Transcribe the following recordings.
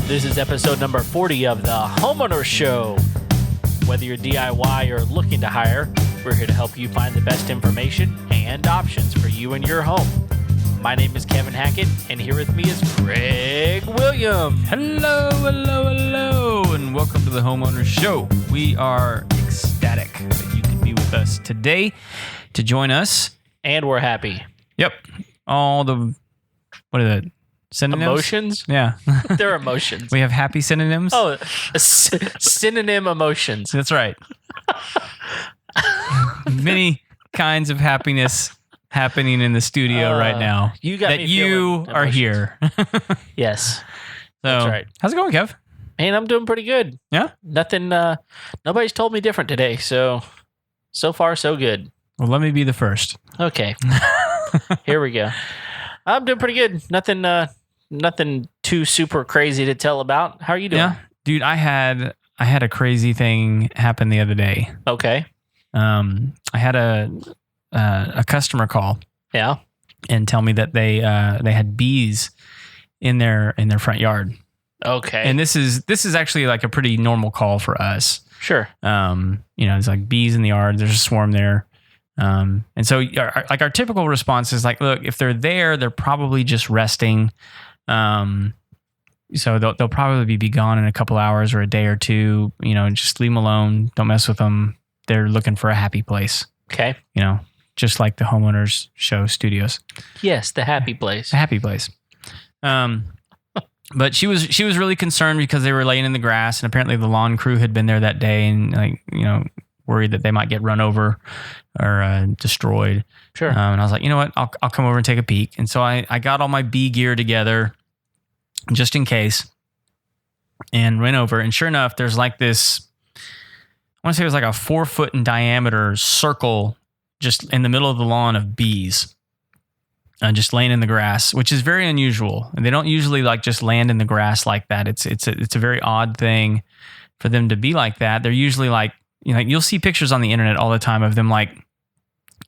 This is episode number 40 of the Homeowner Show. Whether you're DIY or looking to hire, we're here to help you find the best information and options for you and your home. My name is Kevin Hackett, and here with me is Greg Williams. Hello, and welcome to the Homeowner Show. We are ecstatic that you can be with us today to join us. And we're happy. Yep. All the, what are the synonyms? Emotions? Yeah. They're emotions. We have happy synonyms. Oh, synonym emotions. That's right. Many kinds of happiness happening in the studio right now. You got that me you are emotions. here. Yes. So, That's right. How's it going, Kev? Man, I'm doing pretty good. Yeah? Nothing, nobody's told me different today, so far so good. Well, let me be the first. Okay. Here we go. I'm doing pretty good. Nothing too super crazy to tell about. How are you doing? Yeah. Dude, I had a crazy thing happen the other day. Okay. I had a customer call Yeah. and tell me that they had bees in their front yard. Okay. And this is actually like a pretty normal call for us. Sure. It's like bees in the yard. There's a swarm there. And so our typical response is like, look, if they're there, they're probably just resting. So they'll probably be gone in a couple hours or a day or two. Just leave them alone. Don't mess with them. They're looking for a happy place. Okay. Just like the Homeowners Show studios. Yes, the happy place. A happy place. But she was really concerned because they were laying in the grass, and apparently the lawn crew had been there that day, and worried that they might get run over or destroyed. Sure. And I was like, you know what? I'll come over and take a peek. And so I got all my bee gear together just in case, and went over. And sure enough, there's like this, I want to say it was like a 4 foot in diameter circle just in the middle of the lawn of bees. Just laying in the grass, which is very unusual. And they don't usually like just land in the grass like that. It's a very odd thing for them to be like that. They're usually like, you'll see pictures on the internet all the time of them like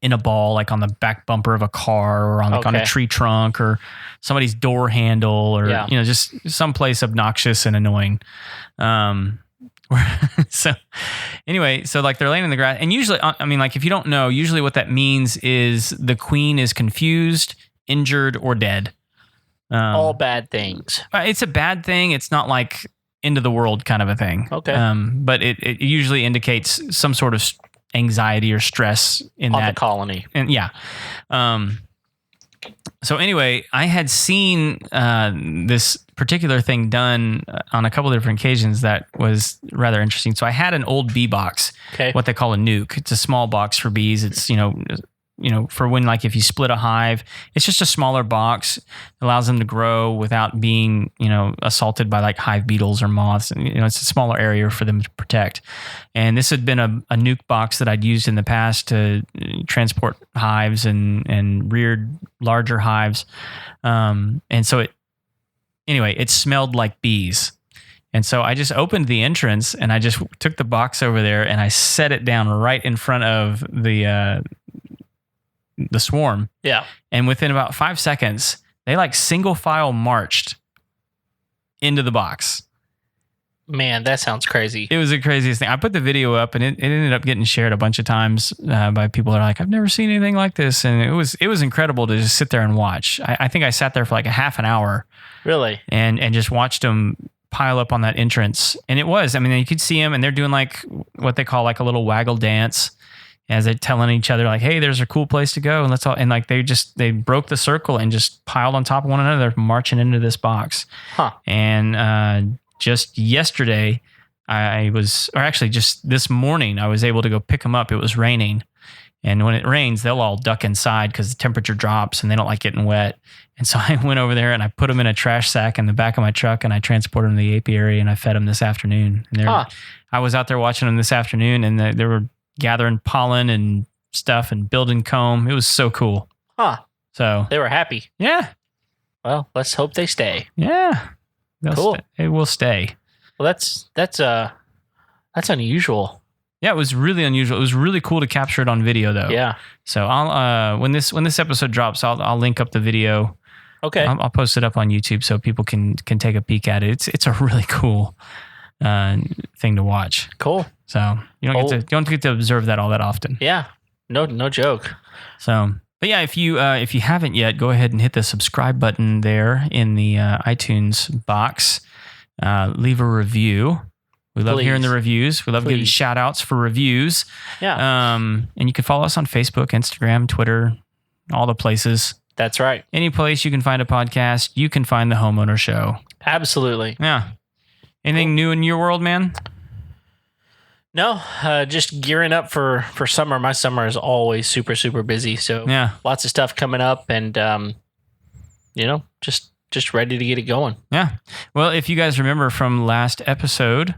in a ball, like on the back bumper of a car or on a tree trunk or somebody's door handle or, just someplace obnoxious and annoying. So anyway, like they're laying in the grass, and usually, if you don't know, usually what that means is the queen is confused, injured, or dead. All bad things. It's a bad thing. It's not like end of the world kind of a thing. Okay. But it usually indicates some sort of anxiety or stress in on that the colony. And yeah. So anyway, I had seen this particular thing done on a couple of different occasions that was rather interesting. So I had an old bee box, what they call a nuke. It's a small box for bees. It's, for when, like, if you split a hive, it's just a smaller box. It allows them to grow without being, assaulted by like hive beetles or moths. And, it's a smaller area for them to protect. And this had been a nuke box that I'd used in the past to transport hives and reared larger hives. And so it smelled like bees. And so I just opened the entrance and I just took the box over there and I set it down right in front of the swarm. Yeah. And within about 5 seconds, they like single file marched into the box. Man, that sounds crazy. It was the craziest thing. I put the video up and it ended up getting shared a bunch of times by people that are like, I've never seen anything like this. And it was incredible to just sit there and watch. I think I sat there for like a half an hour. Really? And just watched them pile up on that entrance. And it was, you could see them and they're doing like what they call like a little waggle dance as they're telling each other like, hey, there's a cool place to go. And let's all, and like they broke the circle and just piled on top of one another, marching into this box. Huh. And just yesterday, just this morning, I was able to go pick them up. It was raining. And when it rains, they'll all duck inside because the temperature drops and they don't like getting wet. And so I went over there and I put them in a trash sack in the back of my truck and I transported them to the apiary and I fed them this afternoon. And I was out there watching them this afternoon and they were gathering pollen and stuff and building comb. It was so cool. Huh. So they were happy. Yeah. Well, let's hope they stay. Yeah. Cool. It will stay. Well, that's unusual. Yeah, it was really unusual. It was really cool to capture it on video, though. Yeah. So I'll when this episode drops, I'll link up the video Okay. I'll post it up on YouTube so people can take a peek at it. It's a really cool thing to watch. Cool. So you don't get to observe that all that often. Yeah. No joke. So, but yeah, if you haven't yet, go ahead and hit the subscribe button there in the iTunes box. Leave a review. We love hearing the reviews. We love giving shout outs for reviews. Yeah. And you can follow us on Facebook, Instagram, Twitter, all the places. That's right. Any place you can find a podcast, you can find the Homeowner Show. Absolutely. Yeah. Anything new in your world, man? No, just gearing up for summer. My summer is always super, super busy. So yeah, lots of stuff coming up and, just ready to get it going. Yeah. Well, if you guys remember from last episode,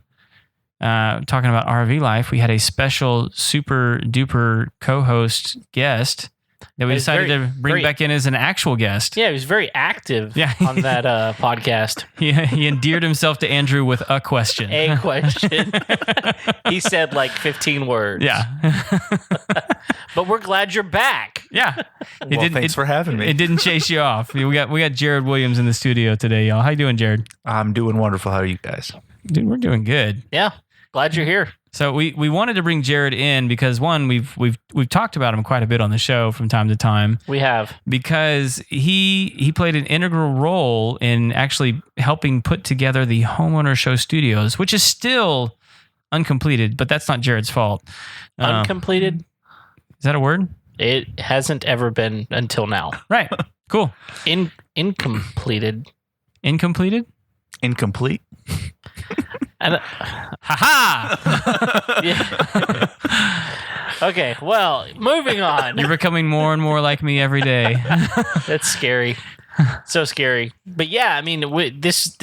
talking about RV life, we had a special super duper co-host guest that we decided to bring back in as an actual guest. Yeah, he was very active on that podcast. He endeared himself to Andrew with a question. A question. He said like 15 words. Yeah. But we're glad you're back. Yeah. Thanks for having me. It didn't chase you off. We got Jared Williams in the studio today, y'all. How you doing, Jared? I'm doing wonderful. How are you guys? Dude, we're doing good. Yeah. Glad you're here. So we wanted to bring Jared in because one, we've talked about him quite a bit on the show from time to time. We have. Because he played an integral role in actually helping put together the Homeowner Show Studios, which is still uncompleted, but that's not Jared's fault. Uncompleted? Is that a word? It hasn't ever been until now. Right. Cool. Incompleted. Incompleted? Incomplete. Okay, well, moving on. You're becoming more and more like me every day. That's scary. So scary. But yeah, I mean, this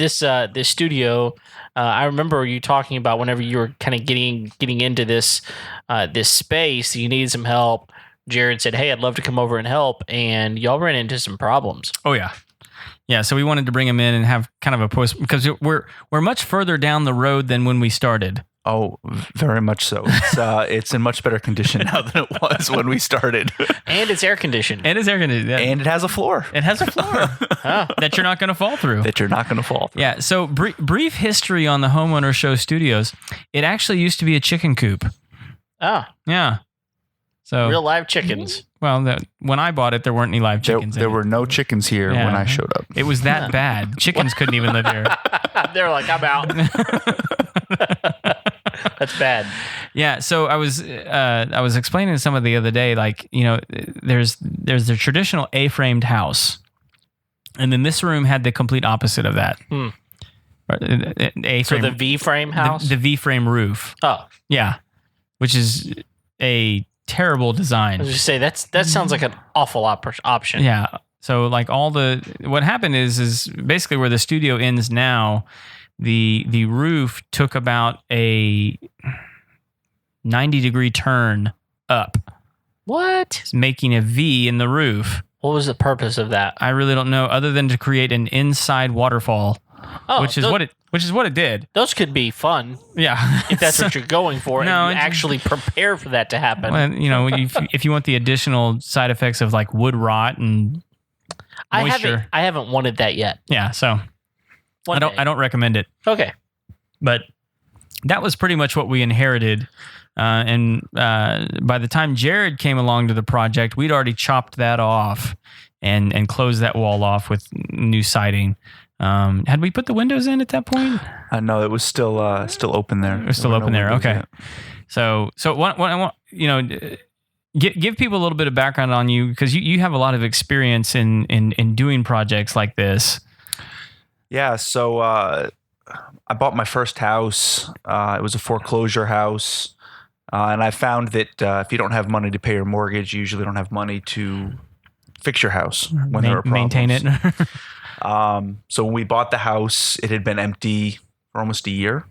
studio, I remember you talking about whenever you were kind of getting into this space, you needed some help. Jared said, "Hey, I'd love to come over and help," and y'all ran into some problems. Oh yeah. Yeah, so we wanted to bring him in and have kind of a post because we're much further down the road than when we started. Oh, very much so. It's in much better condition now than it was when we started. And it's air conditioned. Yeah. And it has a floor. It has a floor that you're not going to fall through. Yeah. So brief history on the Homeowner Show Studios. It actually used to be a chicken coop. Oh. Yeah. So real live chickens. Well, when I bought it, there weren't any live chickens. There were no chickens here when I showed up. It was that bad. Chickens couldn't even live here. They're like, I'm out. That's bad. Yeah. So I was explaining to someone the other day, like, there's the traditional A-framed house, and then this room had the complete opposite of that. A-frame, so the V-frame house, the V-frame roof. Oh, yeah, which is a terrible design. I was just say that sounds like an awful option. Yeah. So like what happened is basically where the studio ends now, the roof took about a 90-degree turn up. What? It's making a V in the roof. What was the purpose of that? I really don't know, other than to create an inside waterfall. Oh, which is what it did. Those could be fun. Yeah. If that's what you're going for, no, and you actually prepare for that to happen. Well, if you want the additional side effects of like wood rot and moisture. I haven't wanted that yet. Yeah, so I don't recommend it. Okay. But that was pretty much what we inherited. And by the time Jared came along to the project, we'd already chopped that off and closed that wall off with new siding. Had we put the windows in at that point? No, it was still open there. It was still open there. Okay. Yet. So what I want, give people a little bit of background on you, because you have a lot of experience in doing projects like this. Yeah. So I bought my first house. It was a foreclosure house. And I found that if you don't have money to pay your mortgage, you usually don't have money to fix your house when there are problems. Maintain it. So when we bought the house, it had been empty for almost a year.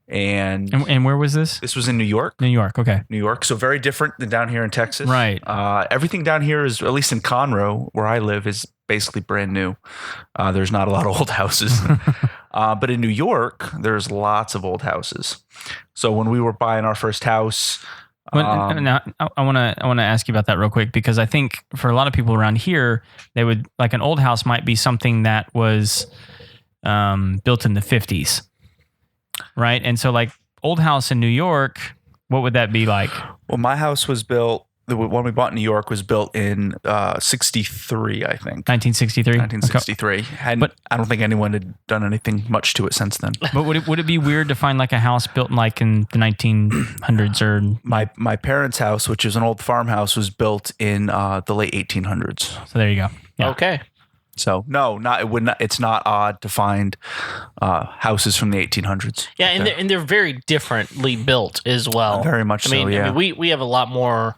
And where was this? This was in New York. New York, okay. New York. So very different than down here in Texas. Right. Everything down here is, at least in Conroe, where I live, is basically brand new. There's not a lot of old houses. But in New York, there's lots of old houses. So when we were buying our first house, Now, I want to ask you about that real quick, because I think for a lot of people around here, they would like an old house might be something that was built in the 50s, right? And so like old house in New York, what would that be like? Well, my house was built. The one we bought in New York was built in 63, I think. 1963? 1963. Okay. But I don't think anyone had done anything much to it since then. But would it be weird to find like a house built like in the 1900s or? My parents' house, which is an old farmhouse, was built in the late 1800s. So there you go. Yeah. Okay. So no, it's not odd to find houses from the 1800s. Yeah, and they're very differently built as well. Very much so. Yeah. I mean, we have a lot more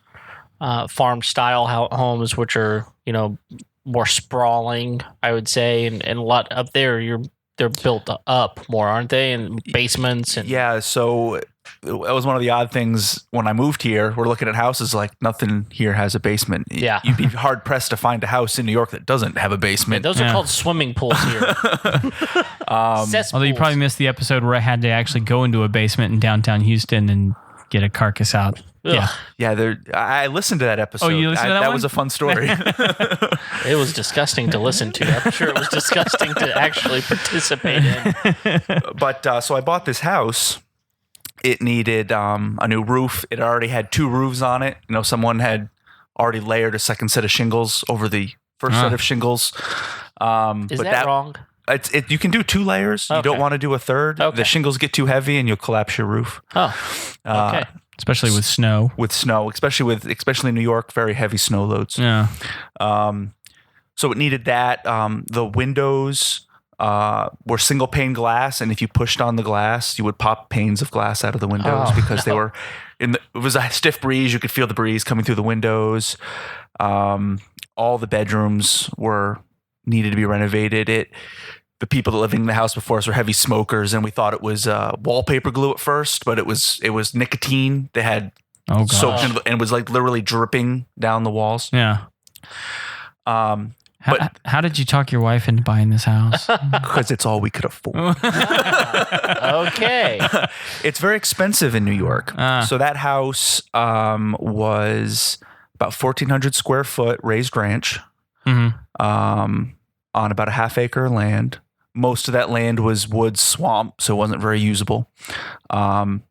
farm style homes, which are more sprawling, I would say, and a lot up there. They're built up more, aren't they? And basements and yeah. So that was one of the odd things when I moved here. We're looking at houses, like nothing here has a basement. Yeah, you'd be hard pressed to find a house in New York that doesn't have a basement. Yeah, those are called swimming pools here. Although you probably missed the episode where I had to actually go into a basement in downtown Houston and get a carcass out. Ugh. Yeah. I listened to that episode. Oh, you listened to that one? That was a fun story. It was disgusting to listen to. I'm sure it was disgusting to actually participate in. But so I bought this house. It needed a new roof. It already had 2 roofs on it. Someone had already layered a second set of shingles over the first set of shingles. Is that wrong? You can do 2 layers. Okay. You don't want to do a third. Okay. The shingles get too heavy and you'll collapse your roof. Oh, okay. Especially with snow. Especially in New York, very heavy snow loads. Yeah. So it needed that. The windows were single pane glass, and if you pushed on the glass, you would pop panes of glass out of the windows because they were it was a stiff breeze. You could feel the breeze coming through the windows. All the bedrooms needed to be renovated. The people that lived in the house before us were heavy smokers, and we thought it was wallpaper glue at first, but it was nicotine. They had soaked in, and it was like literally dripping down the walls. Yeah. How did you talk your wife into buying this house? Because it's all we could afford. Okay. It's very expensive in New York. So that house was about 1,400 square foot raised ranch on about a half acre of land. Most of that land was wood swamp, so it wasn't very usable. When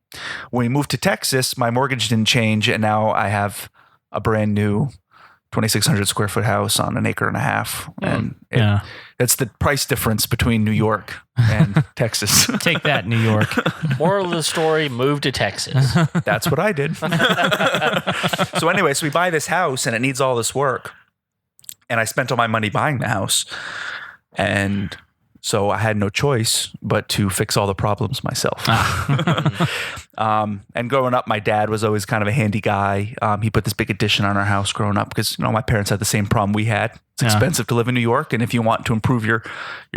we moved to Texas, my mortgage didn't change, and now I have a brand new 2,600 square foot house on an acre and a half. And it's the price difference between New York and Texas. Take that, New York. Moral of the story, move to Texas. That's what I did. So anyway, we buy this house and it needs all this work. And I spent all my money buying the house. And so I had no choice but to fix all the problems myself. And growing up, my dad was always kind of a handy guy. He put this big addition on our house growing up because my parents had the same problem we had. It's expensive to live in New York, and if you want to improve your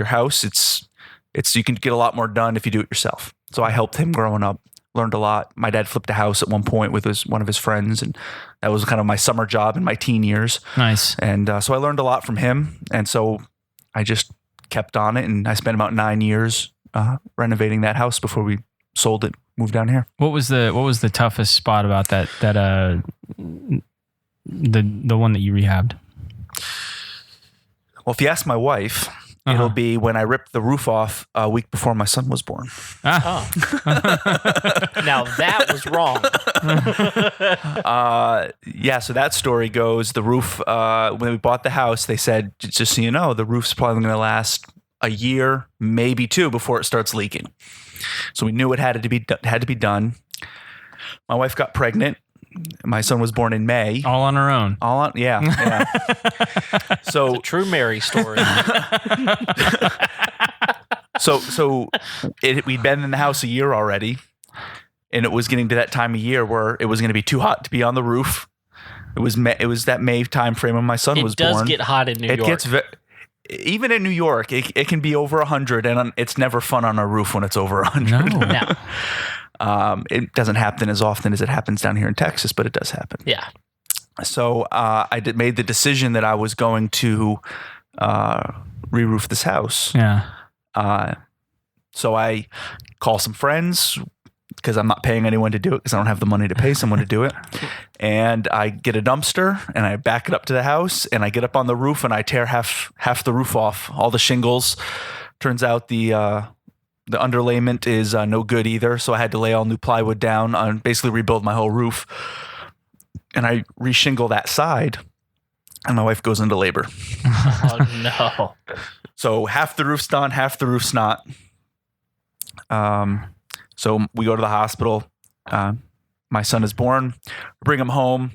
house, it's you can get a lot more done if you do it yourself. So I helped him growing up. Learned a lot. My dad flipped a house at one point with one of his friends, and that was kind of my summer job in my teen years. Nice. And so I learned a lot from him, and so I just kept on it, and I spent about 9 years renovating that house before we sold it, moved down here. What was the toughest spot about that the one that you rehabbed? Well, if you ask my wife, it'll be when I ripped the roof off a week before my son was born. Oh. Now that was wrong. So that story goes, the roof, when we bought the house, they said, just so you know, the roof's probably going to last a year, maybe 2 before it starts leaking. So we knew it had to be done. My wife got pregnant. My son was born in May. All on her own. Yeah. So it's a true Mary story. So we'd been in the house a year already, and it was getting to that time of year where it was going to be too hot to be on the roof. It was that May time frame when my son was born. It does get hot in New York. It gets even in New York, it can be over 100, and it's never fun on a roof when it's over 100. No. It doesn't happen as often as it happens down here in Texas, but it does happen. Yeah. So I made the decision that I was going to re-roof this house. Yeah. So I call some friends, because I'm not paying anyone to do it because I don't have the money to pay someone to do it. And I get a dumpster and I back it up to the house and I get up on the roof and I tear half the roof off, all the shingles. Turns out the underlayment is no good either. So I had to lay all new plywood down and basically rebuild my whole roof. And I reshingle that side and my wife goes into labor. Oh, no. So half the roof's done, half the roof's not. So we go to the hospital. My son is born. Bring him home.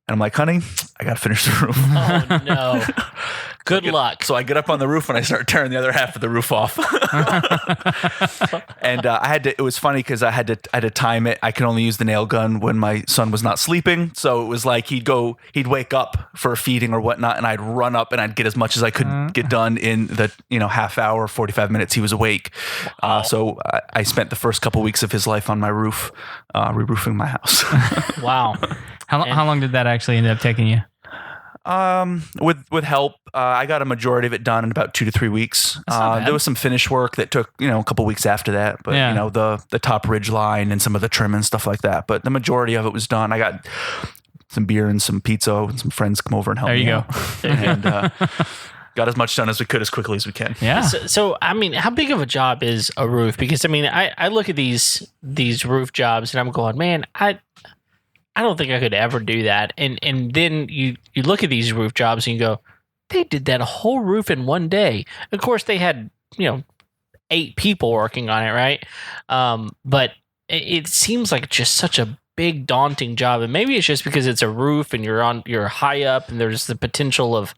And I'm like, honey, I got to finish the roof. Oh, no. Good luck. So I get up on the roof and I start tearing the other half of the roof off. And it was funny because I had to time it. I could only use the nail gun when my son was not sleeping. So it was like he'd wake up for a feeding or whatnot, and I'd run up and I'd get as much as I could get done in the half hour, 45 minutes he was awake. Wow. So I spent the first couple weeks of his life on my roof, re-roofing my house. Wow. How long did that actually end up taking you? With help, I got a majority of it done in about 2 to 3 weeks. There was some finish work that took, a couple weeks after that, but the top ridge line and some of the trim and stuff like that. But the majority of it was done. I got some beer and some pizza and some friends come over and help me. There you go. And got as much done as we could as quickly as we can. Yeah. So I mean, how big of a job is a roof? Because I mean, I look at these roof jobs and I'm going, man, I don't think I could ever do that. And then you look at these roof jobs and you go, they did that whole roof in one day. Of course, they had 8 people working on it, right? But it seems like just such a big, daunting job. And maybe it's just because it's a roof and you're high up and there's the potential of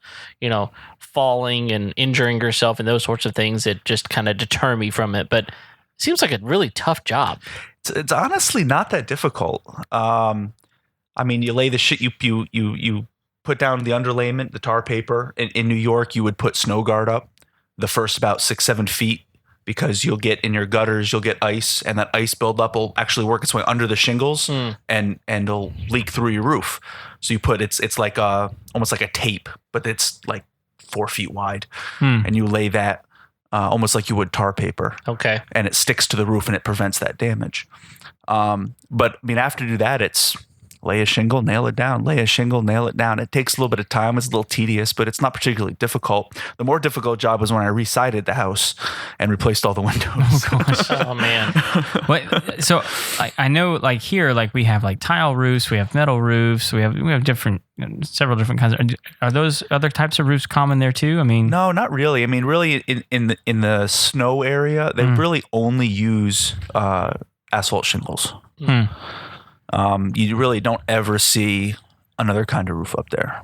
falling and injuring yourself and those sorts of things that just kind of deter me from it. But it seems like a really tough job. It's honestly not that difficult. I mean, you lay the shit, you put down the underlayment, the tar paper. In New York, you would put snow guard up the first about 6-7 feet because you'll get in your gutters, you'll get ice, and that ice buildup will actually work its way under the shingles and it'll leak through your roof. So you put it's like almost like a tape, but it's like 4 feet wide, and you lay that almost like you would tar paper. Okay, and it sticks to the roof and it prevents that damage. But I mean, after you do that, it's lay a shingle, nail it down, lay a shingle, nail it down. It takes a little bit of time. It's a little tedious, but it's not particularly difficult. The more difficult job was when I resided the house and replaced all the windows. Oh, gosh. Oh, man. So I know like here, like we have like tile roofs, we have metal roofs, we have several different kinds. Are those other types of roofs common there too? I mean, no, not really. I mean, really in the snow area, they really only use asphalt shingles. You really don't ever see another kind of roof up there.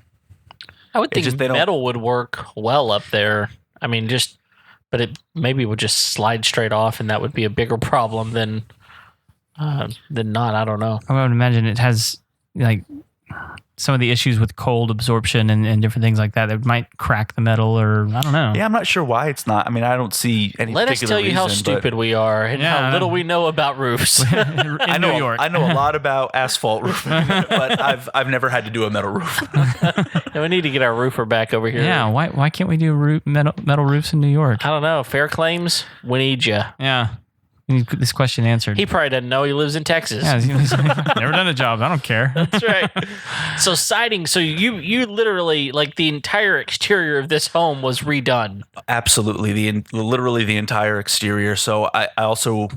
I would think metal would work well up there. I mean, but it maybe would just slide straight off, and that would be a bigger problem than not. I don't know. I would imagine it has like some of the issues with cold absorption and different things like that that might crack the metal, or I don't know. Yeah, I'm not sure why it's not. I mean, I don't see any Let us particular tell you how stupid we are and how little we know about roofs. In New York. I know a lot about asphalt roofing, but I've never had to do a metal roof. And we need to get our roofer back over here. Yeah, why can't we do metal roofs in New York? I don't know. Fair claims, we need you. Yeah. You need this question answered. He probably doesn't know he lives in Texas. Yeah, he's like, never done a job. I don't care. That's right. So siding. So you literally, like, the entire exterior of this home was redone. Absolutely, literally the entire exterior. So I also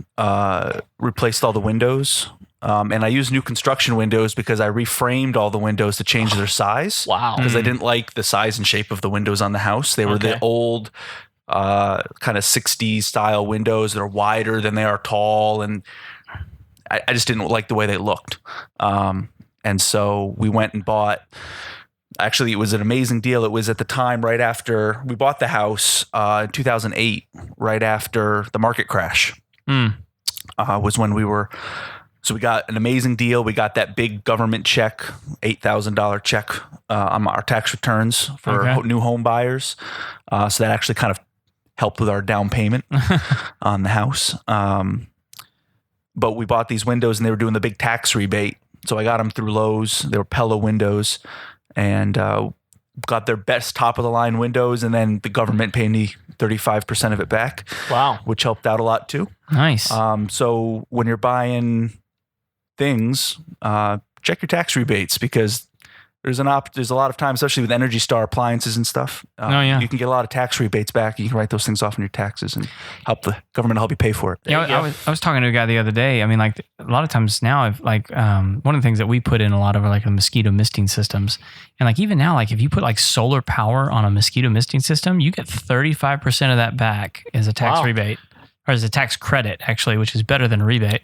replaced all the windows, and I used new construction windows because I reframed all the windows to change their size. Wow. Because I didn't like the size and shape of the windows on the house. They were the old kind of 60s style windows that are wider than they are tall, and I just didn't like the way they looked. And so we went and bought, actually it was an amazing deal. It was at the time right after we bought the house in 2008, right after the market crash was when so we got an amazing deal. We got that big government check, $8,000 check on our tax returns for new home buyers. So that actually kind of helped with our down payment on the house. But we bought these windows and they were doing the big tax rebate. So I got them through Lowe's. They were Pella windows. And got their best top of the line windows, and then the government paid me 35% of it back. Wow. Which helped out a lot too. Nice. So when you're buying things, check your tax rebates, because there's a lot of times, especially with Energy Star appliances and stuff. You can get a lot of tax rebates back. You can write those things off in your taxes and help the government help you pay for it. I was talking to a guy the other day. I mean, like a lot of times now, one of the things that we put in a lot of are like the mosquito misting systems, and like even now, like if you put like solar power on a mosquito misting system, you get 35% of that back as a tax rebate, or as a tax credit actually, which is better than a rebate.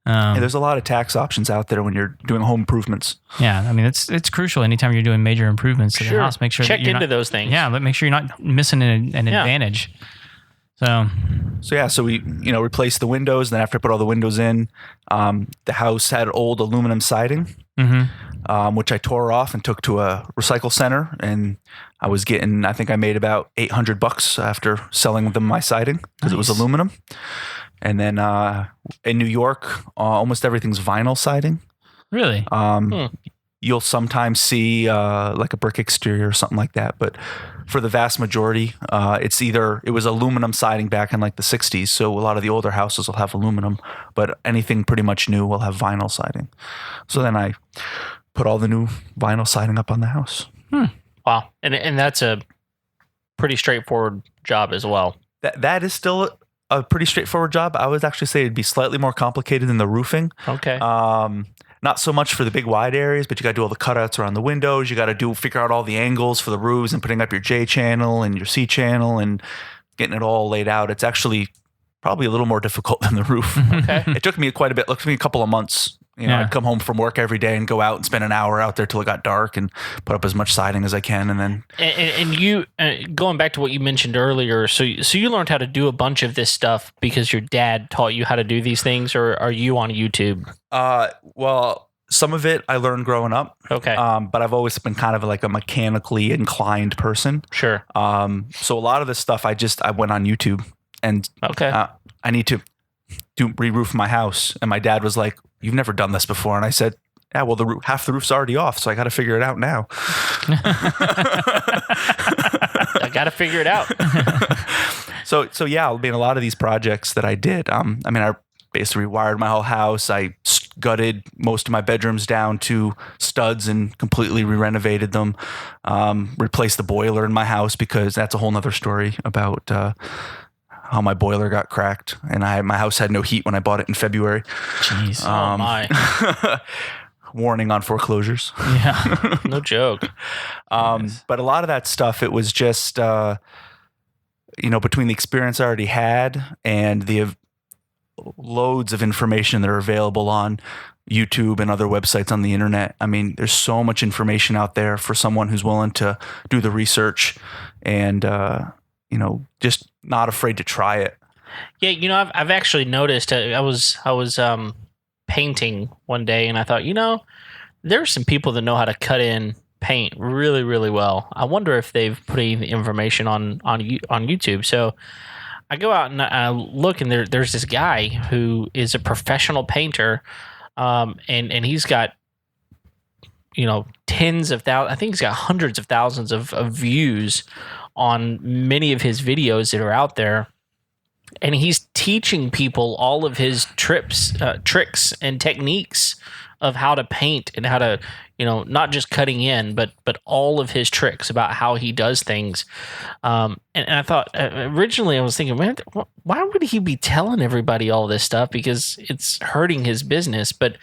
There's a lot of tax options out there when you're doing home improvements. Yeah, I mean it's crucial anytime you're doing major improvements to the house. Make sure check that you're into those things. Yeah, make sure you're not missing an advantage. So we replaced the windows. Then after I put all the windows in, the house had old aluminum siding, which I tore off and took to a recycle center, and I think I made about $800 after selling them my siding because it was aluminum. And then in New York, almost everything's vinyl siding. Really? You'll sometimes see like a brick exterior or something like that. But for the vast majority, it was aluminum siding back in like the 60s. So a lot of the older houses will have aluminum, but anything pretty much new will have vinyl siding. So then I put all the new vinyl siding up on the house. Wow. And that's a pretty straightforward job as well. That is still a pretty straightforward job. I would actually say it'd be slightly more complicated than the roofing. Okay. Not so much for the big wide areas, but you got to do all the cutouts around the windows. You got to figure out all the angles for the roofs and putting up your J channel and your C channel and getting it all laid out. It's actually probably a little more difficult than the roof. Okay. It took me quite a bit. It took me a couple of months. I'd come home from work every day and go out and spend an hour out there till it got dark and put up as much siding as I can, and then. And you going back to what you mentioned earlier, so you learned how to do a bunch of this stuff because your dad taught you how to do these things, or are you on YouTube? Well, some of it I learned growing up. Okay. But I've always been kind of like a mechanically inclined person. Sure. So a lot of this stuff I went on YouTube and. Okay. I need to re-roof my house, and my dad was like, "You've never done this before," and I said, "Yeah, well, half the roof's already off, so I got to figure it out now." I got to figure it out. So yeah, I mean, a lot of these projects that I did, I basically rewired my whole house. I gutted most of my bedrooms down to studs and completely re-renovated them. Replaced the boiler in my house because that's a whole nother story about how my boiler got cracked, and my house had no heat when I bought it in February. Jeez, oh my. Warning on foreclosures. Yeah, no joke. But a lot of that stuff, it was just, between the experience I already had and the loads of information that are available on YouTube and other websites on the internet. I mean, there's so much information out there for someone who's willing to do the research and, just not afraid to try it. Yeah, I've actually noticed. I was painting one day, and I thought, there's some people that know how to cut in paint really, really well. I wonder if they've put any information on YouTube. So I go out and I look, and there's this guy who is a professional painter, and he's got tens of thousands. I think he's got hundreds of thousands of views on many of his videos that are out there, and he's teaching people all of his tricks and techniques of how to paint and how to, not just cutting in, but all of his tricks about how he does things. And I thought originally I was thinking, man, why would he be telling everybody all this stuff? Because it's hurting his business. But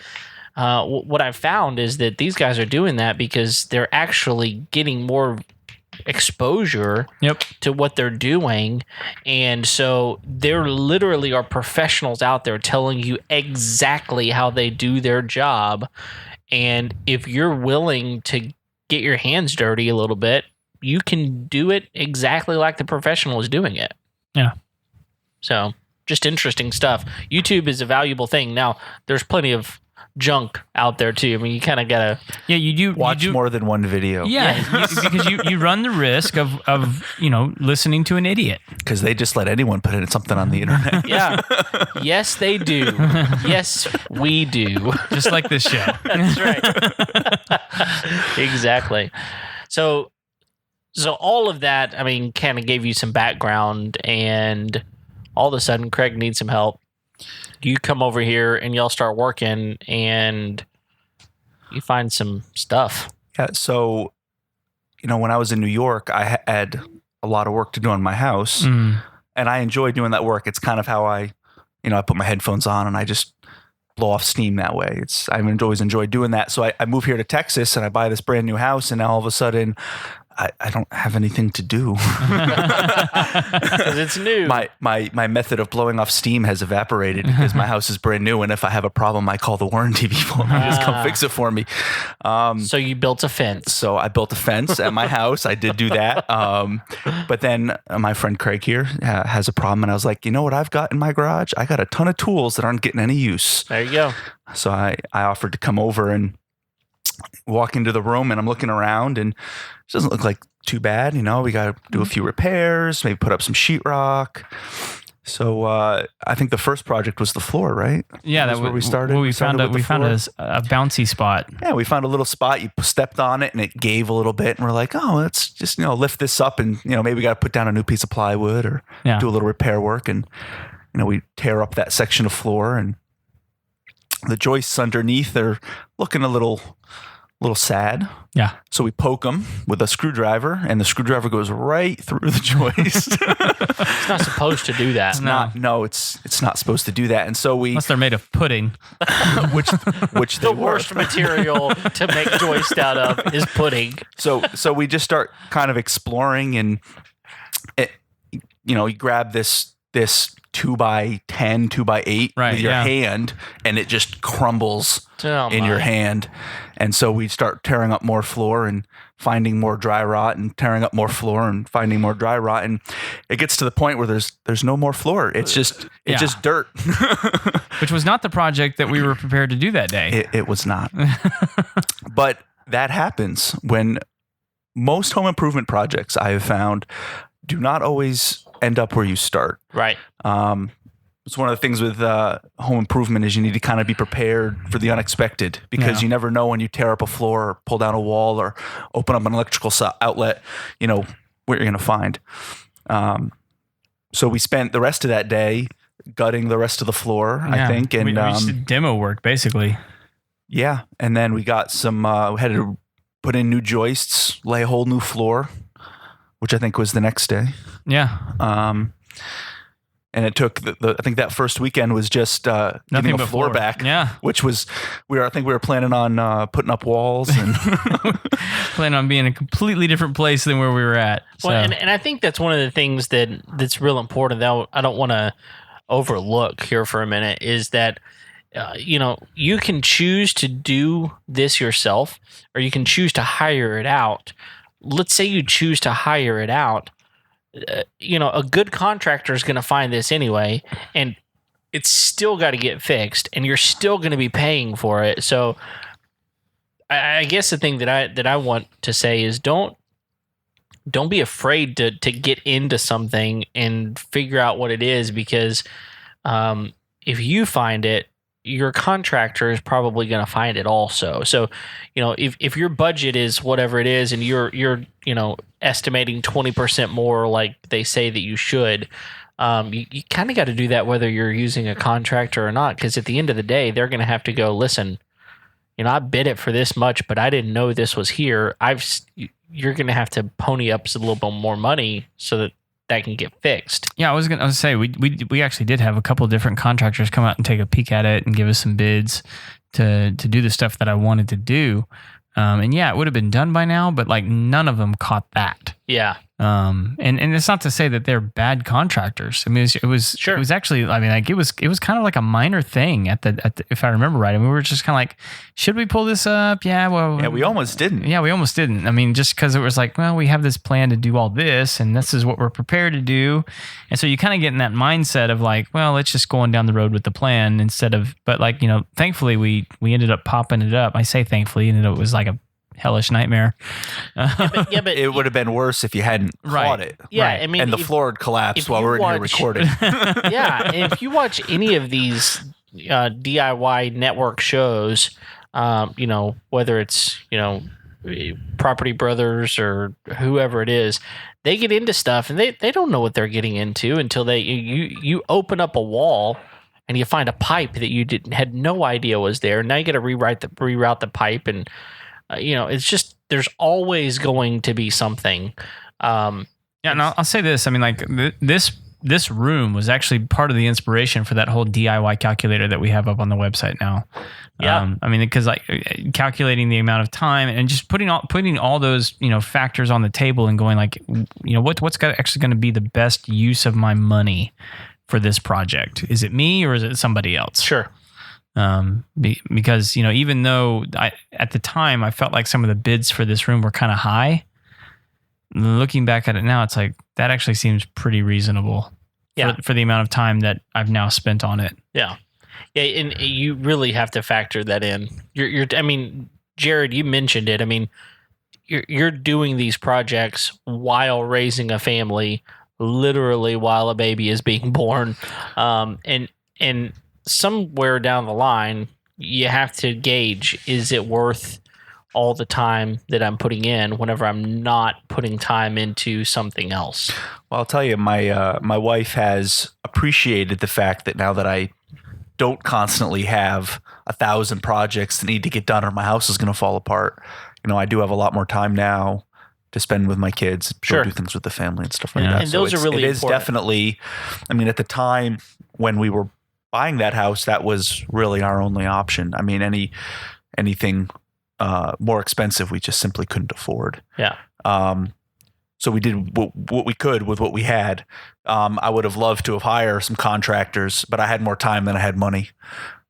what I've found is that these guys are doing that because they're actually getting more exposure to what they're doing, and so there literally are professionals out there telling you exactly how they do their job, and if you're willing to get your hands dirty a little bit, you can do it exactly like the professional is doing it. Yeah. So just interesting stuff. YouTube is a valuable thing. Now there's plenty of junk out there too. I mean, you kind of gotta watch more than one video. Yeah, because you run the risk of listening to an idiot, because they just let anyone put in something on the internet. Yeah, yes they do. Yes we do. Just like this show. That's right. Exactly. So So all of that, I mean, kind of gave you some background, and all of a sudden, Craig needs some help. You come over here and y'all start working, and you find some stuff. Yeah. So, when I was in New York, I had a lot of work to do on my house, and I enjoy doing that work. It's kind of how I put my headphones on and I just blow off steam that way. I've always enjoyed doing that. So I move here to Texas and I buy this brand new house, and now all of a sudden I don't have anything to do. Because it's new. My method of blowing off steam has evaporated because my house is brand new, and if I have a problem, I call the warranty people and they just come fix it for me. So you built a fence. So I built a fence at my house. I did do that. But then my friend Craig here has a problem, and I was like, you know what I've got in my garage? I got a ton of tools that aren't getting any use. There you go. So I offered to come over and walk into the room, and I'm looking around, and it doesn't look like too bad. We got to do a few repairs, maybe put up some sheetrock. So I think the first project was the floor, right? Yeah, that's where we started. Well, we found a bouncy spot. Yeah, we found a little spot. You stepped on it, and it gave a little bit, and we're like, oh, let's just lift this up, and maybe we got to put down a new piece of plywood or do a little repair work, and we tear up that section of floor, and the joists underneath, they're looking a little sad. Yeah. So we poke them with a screwdriver, and the screwdriver goes right through the joist. It's not supposed to do that. It's not supposed to do that. And so unless they're made of pudding, which the worst material to make joist out of is pudding. So we just start kind of exploring, and you grab this 2x10, 2x8 with your hand, and it just crumbles in your hand. And so we start tearing up more floor and finding more dry rot, and tearing up more floor and finding more dry rot. And it gets to the point where there's no more floor. It's just dirt. Which was not the project that we were prepared to do that day. It was not. But that happens when most home improvement projects, I have found, do not always end up where you start. Right. It's one of the things with home improvement is you need to kind of be prepared for the unexpected, because you never know when you tear up a floor or pull down a wall or open up an electrical outlet, what you're going to find. So we spent the rest of that day gutting the rest of the floor, I think. And we just did demo work, basically. Yeah. And then we got we had to put in new joists, lay a whole new floor, which I think was the next day. Yeah. And it took I think that first weekend was just getting a floor back. Yeah. Which was I think we were planning on putting up walls and planning on being a completely different place than where we were at. So. Well, and I think that's one of the things that's real important that I don't want to overlook here for a minute is that you can choose to do this yourself, or you can choose to hire it out. Let's say you choose to hire it out. A good contractor is going to find this anyway, and it's still got to get fixed, and you're still going to be paying for it. So I guess the thing that I want to say is don't be afraid to get into something and figure out what it is, because if you find it, your contractor is probably going to find it also. So, if your budget is whatever it is, and you're estimating 20% more, like they say that you should, you kind of got to do that whether you're using a contractor or not, because at the end of the day, they're going to have to go, listen, I bid it for this much, but I didn't know this was here. You're going to have to pony up a little bit more money so that can get fixed. Yeah, I was gonna say we actually did have a couple of different contractors come out and take a peek at it and give us some bids to do the stuff that I wanted to do. And yeah, it would have been done by now, but like none of them caught that. Yeah. And it's not to say that they're bad contractors. I mean, it was actually, I mean, like it was kind of like a minor thing at the if I remember right. I mean, we were just kind of like, should we pull this up? Yeah, well, yeah, we almost didn't. Yeah, we almost didn't. I mean, just because it was like, well, we have this plan to do all this, and this is what we're prepared to do. And so you kind of get in that mindset of like, well, let's just go on down the road with the plan instead of, but like, thankfully we ended up popping it up. I say thankfully, and it was like a hellish nightmare. But it would have been worse if you hadn't caught it. Yeah, right. I mean, and the floor had collapsed while we were in here recording. Yeah, and if you watch any of these DIY network shows, whether it's Property Brothers or whoever it is, they get into stuff and they don't know what they're getting into until you open up a wall and you find a pipe that you had no idea was there. Now you got to reroute the pipe, and it's just, there's always going to be something. And I'll say this. I mean, like this room was actually part of the inspiration for that whole DIY calculator that we have up on the website now. Yeah. I mean, because like calculating the amount of time and just putting all those, factors on the table and going like, what's actually going to be the best use of my money for this project? Is it me or is it somebody else? Sure. Because, even though at the time I felt like some of the bids for this room were kind of high, looking back at it now, it's like that actually seems pretty reasonable for the amount of time that I've now spent on it. Yeah. Yeah. And you really have to factor that in. I mean, Jared, you mentioned it. I mean, you're doing these projects while raising a family, literally while a baby is being born. And somewhere down the line, you have to gauge, is it worth all the time that I'm putting in whenever I'm not putting time into something else? Well, I'll tell you, my wife has appreciated the fact that now that I don't constantly have 1,000 projects that need to get done or my house is going to fall apart, I do have a lot more time now to spend with my kids, sure, do things with the family and stuff like that. And those are really important. It is definitely, I mean, at the time when we were buying that house, that was really our only option. I mean, anything more expensive, we just simply couldn't afford. Yeah. So we did what we could with what we had. I would have loved to have hired some contractors, but I had more time than I had money.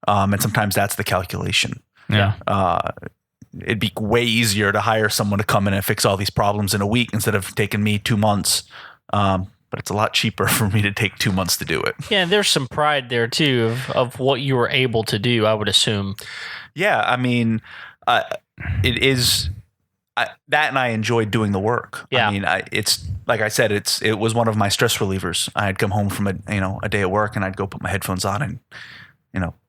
And sometimes that's the calculation. Yeah. It'd be way easier to hire someone to come in and fix all these problems in a week instead of taking me 2 months. But it's a lot cheaper for me to take 2 months to do it. Yeah, there's some pride there too of what you were able to do, I would assume. Yeah, I mean, it is that, and I enjoyed doing the work. Yeah. I mean, it's like I said, it was one of my stress relievers. I'd come home from a day at work and I'd go put my headphones on and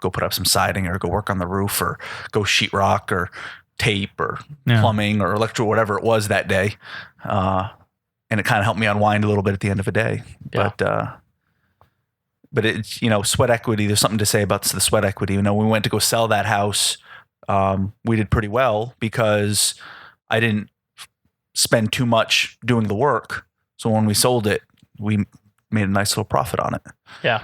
go put up some siding or go work on the roof or go sheetrock or tape or plumbing or electrical, whatever it was that day. And it kind of helped me unwind a little bit at the end of the day. Yeah. But it's, sweat equity, there's something to say about the sweat equity. We went to go sell that house. We did pretty well because I didn't spend too much doing the work. So when we sold it, we made a nice little profit on it. Yeah.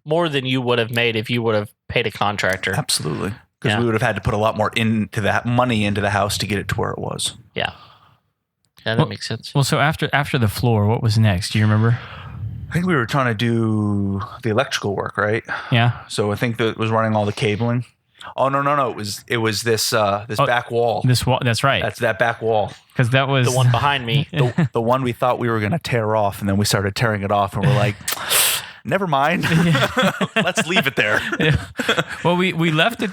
More than you would have made if you would have paid a contractor. Absolutely. Because we would have had to put a lot more into that money into the house to get it to where it was. Yeah. Yeah, that makes sense. Well, so after the floor, what was next? Do you remember? I think we were trying to do the electrical work, right? Yeah. So I think that it was running all the cabling. Oh no! It was this back wall. This wall. That's right. That's that back wall. Because that was the one behind me. the one we thought we were going to tear off, and then we started tearing it off, and we're like, never mind. Let's leave it there. Yeah. Well, we left it.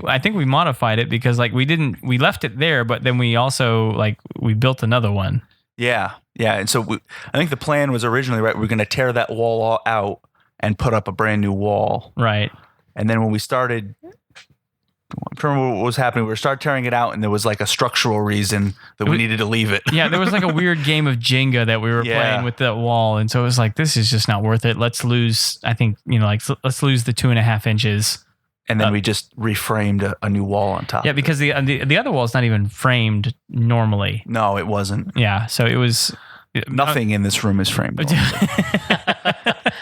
I think we modified it because we left it there, but then we also we built another one. Yeah. And so I think the plan was originally right. We were going to tear that wall all out and put up a brand new wall. Right. And then when we started, I remember what was happening. We started tearing it out, and there was a structural reason that we needed to leave it. Yeah, there was a weird game of Jenga that we were playing with that wall, and so it was this is just not worth it. Let's lose. I think let's lose the 2.5 inches, and then we just reframed a new wall on top. Yeah, because the other wall is not even framed normally. No, it wasn't. Yeah, so it was. Nothing in this room is framed.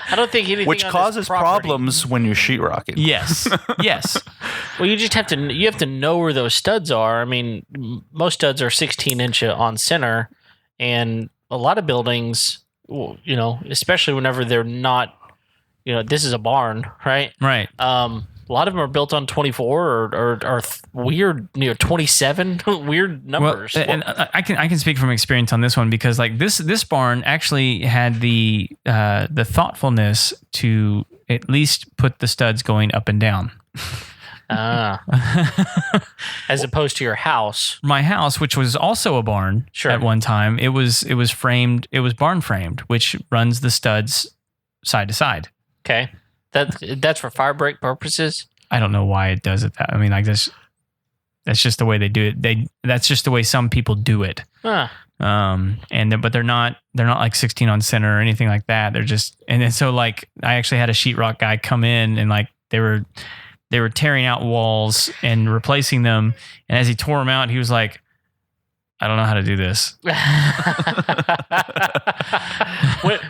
I don't think anything. Which causes problems when you're sheetrocking. Yes. Well, you just have to know where those studs are. I mean, most studs are 16-inch on center, and a lot of buildings, especially whenever they're not, this is a barn, right? Right. A lot of them are built on 24 or weird, 27 weird numbers. Well, and I can speak from experience on this one because this barn actually had the thoughtfulness to at least put the studs going up and down. As opposed to your house. My house, which was also a barn at one time, it was framed. It was barn framed, which runs the studs side to side. Okay. That's for fire break purposes? I don't know why it does it that. I mean, that's just the way they do it. That's just the way some people do it. Huh. But they're not like 16 on center or anything like that. They're just, and then so like I actually had a sheetrock guy come in and like they were tearing out walls and replacing them. And as he tore them out, he was like, I don't know how to do this.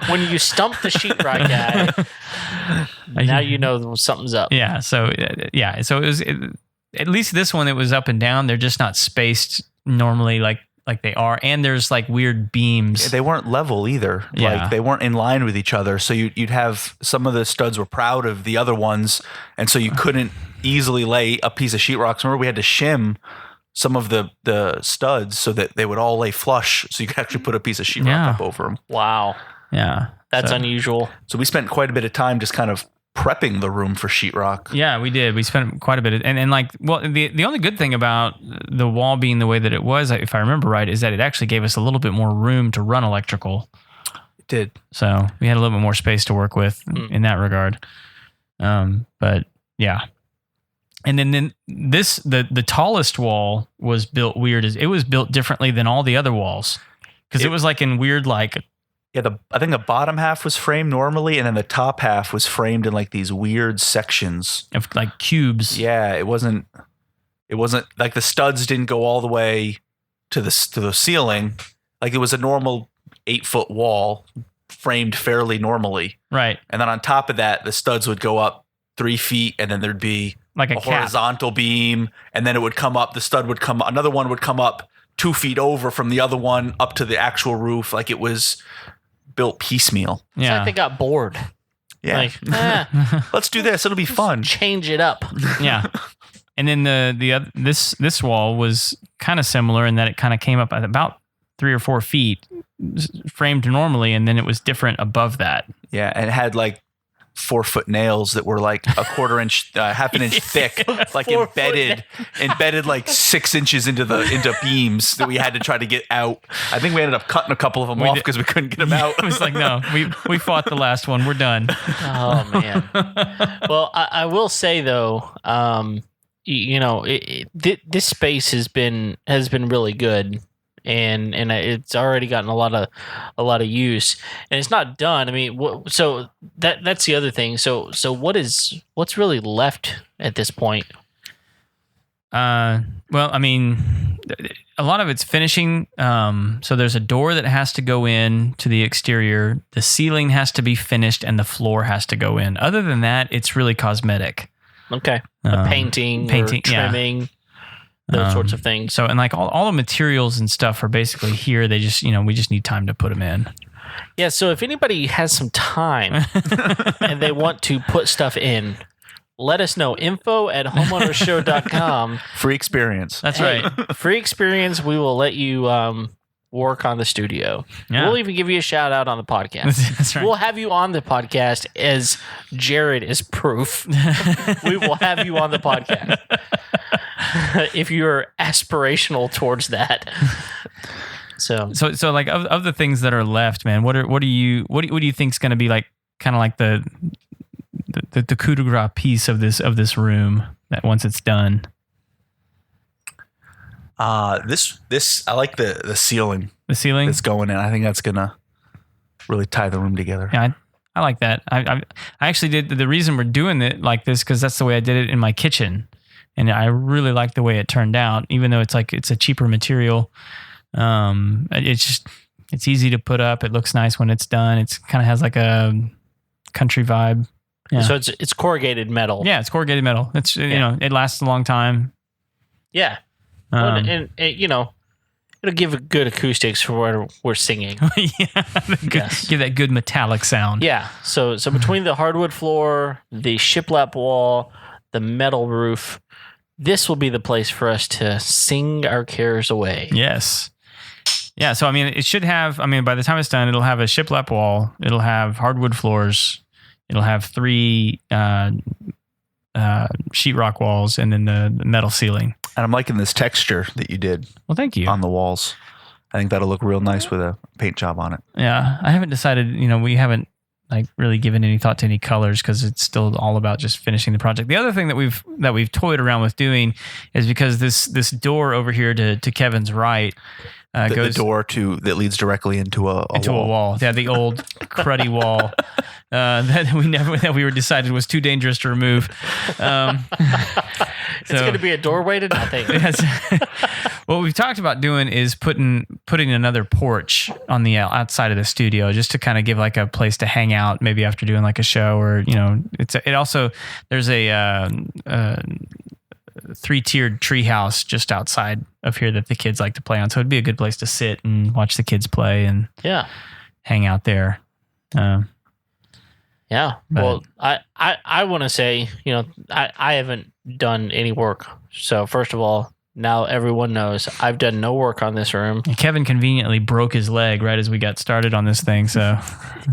when you stump the sheetrock guy, now you know something's up. Yeah. So it was at least this one. It was up and down. They're just not spaced normally like they are, and there's like weird beams. They weren't level either. Yeah. Like they weren't in line with each other. So you'd have some of the studs were proud of the other ones, and so you couldn't easily lay a piece of sheetrock. Remember, we had to shim some of the studs so that they would all lay flush, so you could actually put a piece of sheetrock up over them. Wow. Yeah. That's unusual. So we spent quite a bit of time just kind of prepping the room for sheetrock. Yeah, we did. We spent quite a bit of, and like, well, the only good thing about the wall being the way that it was, if I remember right, is that it actually gave us a little bit more room to run electrical. It did. So we had a little bit more space to work with in that regard. But yeah. And then the tallest wall was built weird. It was built differently than all the other walls because it was like in weird like. Yeah, I think the bottom half was framed normally, and then the top half was framed in like these weird sections of like cubes. Yeah, it wasn't like the studs didn't go all the way to the ceiling. Like it was a normal 8-foot wall framed fairly normally. Right. And then on top of that, the studs would go up 3 feet, and then there'd be like a horizontal beam, and then it would come up. The stud would come. Another one would come up 2 feet over from the other one up to the actual roof. Like it was built piecemeal. Yeah, it's like they got bored. Yeah, like, let's do this. It'll be fun. Change it up. Yeah, and then the other, this wall was kind of similar in that it kind of came up at about 3 or 4 feet, framed normally, and then it was different above that. Yeah, and it had like 4-foot nails that were like a quarter inch, half an inch thick, like embedded like 6 inches into beams that we had to try to get out. I think we ended up cutting a couple of them off because we couldn't get them out. It was like, no, we fought the last one. We're done. Oh man. Well, I will say though, this space has been really good. And it's already gotten a lot of use, and it's not done. I mean, so that's the other thing. So what's really left at this point? Well, I mean, a lot of it's finishing. So there's a door that has to go in to the exterior. The ceiling has to be finished, and the floor has to go in. Other than that, it's really cosmetic. Okay, painting, or trimming. Yeah. Those sorts of things. So, and like all the materials and stuff are basically here. They just, we just need time to put them in. Yeah. So if anybody has some time and they want to put stuff in, let us know. info@homeownershow.com. Free experience. That's right. Free experience. We will let you work on the studio. Yeah. We'll even give you a shout out on the podcast. That's right. We'll have you on the podcast as Jared is proof. We will have you on the podcast. If you're aspirational towards that. So like of the things that are left, man, what do you think is going to be like kind of like the coup de grace piece of this room that once it's done? This I like the ceiling. The ceiling that's going in. I think that's gonna really tie the room together. Yeah, I like that. I actually did the reason we're doing it like this because that's the way I did it in my kitchen. And I really like the way it turned out, even though it's a cheaper material. It's easy to put up. It looks nice when it's done. It's kind of has like a country vibe. Yeah. So it's corrugated metal. Yeah, it's corrugated metal. It's it lasts a long time. Yeah, and it'll give a good acoustics for where we're singing. Yeah, give that good metallic sound. Yeah. So between the hardwood floor, the shiplap wall, the metal roof. This will be the place for us to sing our cares away. Yes. Yeah. So, I mean, it should have, by the time it's done, it'll have a shiplap wall. It'll have hardwood floors. It'll have 3 sheetrock walls and then the metal ceiling. And I'm liking this texture that you did. Well, thank you. On the walls. I think that'll look real nice with a paint job on it. Yeah. I haven't decided, we haven't like really given any thought to any colors because it's still all about just finishing the project. The other thing that we've toyed around with doing is because this door over here to Kevin's right goes the door that leads directly into a wall. Yeah, the old cruddy wall that we were decided was too dangerous to remove. It's going to be a doorway to nothing. What we've talked about doing is putting another porch on the outside of the studio just to kind of give like a place to hang out maybe after doing like a show or, there's a 3-tiered tree house just outside of here that the kids like to play on. So it'd be a good place to sit and watch the kids play and hang out there. Yeah. Well, I want to say, I haven't done any work. So first of all, now everyone knows I've done no work on this room. Kevin conveniently broke his leg right as we got started on this thing. So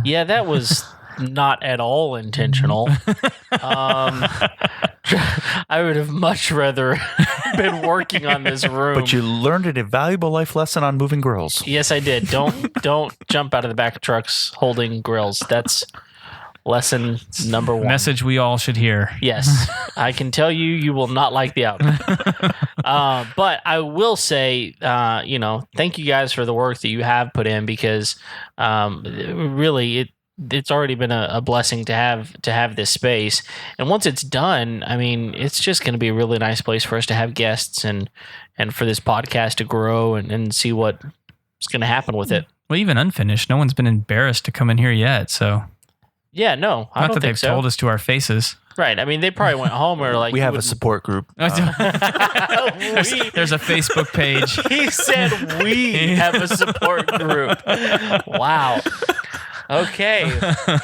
yeah, that was not at all intentional. I would have much rather been working on this room. But you learned a valuable life lesson on moving grills. Yes, I did. Don't jump out of the back of trucks holding grills. That's lesson number 1. Message we all should hear. Yes. I can tell you will not like the outcome. But I will say, thank you guys for the work that you have put in because really it's already been a blessing to have this space. And once it's done, I mean, it's just going to be a really nice place for us to have guests and for this podcast to grow and see what's going to happen with it. Well, even unfinished, no one's been embarrassed to come in here yet, so... Yeah, no, I don't think so. Not that they've told us to our faces. Right. I mean, they probably went home or like... We have a support group. There's a Facebook page. He said we have a support group. Wow. Okay.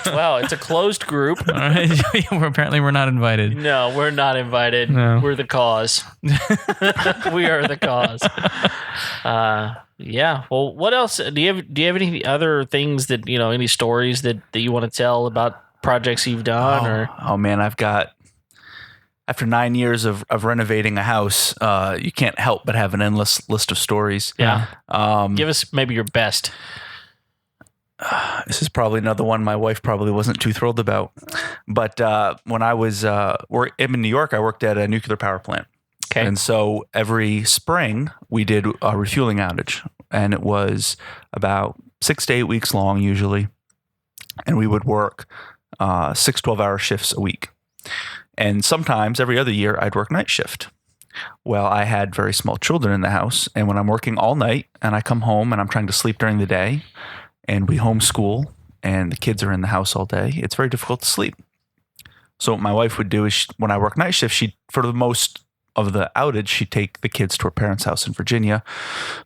Well, it's a closed group. All right. Apparently we're not invited. No, we're not invited. No. We're the cause. We are the cause. Yeah. Well, what else do you have any other things that, any stories that you want to tell about projects you've done Oh man, I've got, after 9 years of renovating a house, you can't help but have an endless list of stories. Yeah. Give us maybe your best. This is probably another one my wife probably wasn't too thrilled about. But when I was in New York, I worked at a nuclear power plant. Okay. And so every spring we did a refueling outage, and it was about 6 to 8 weeks long usually. And we would work 6 12-hour shifts a week. And sometimes every other year I'd work night shift. Well, I had very small children in the house, and when I'm working all night and I come home and I'm trying to sleep during the day and we homeschool and the kids are in the house all day, it's very difficult to sleep. So what my wife would do is when I work night shift, for the most of the outage, she'd take the kids to her parents' house in Virginia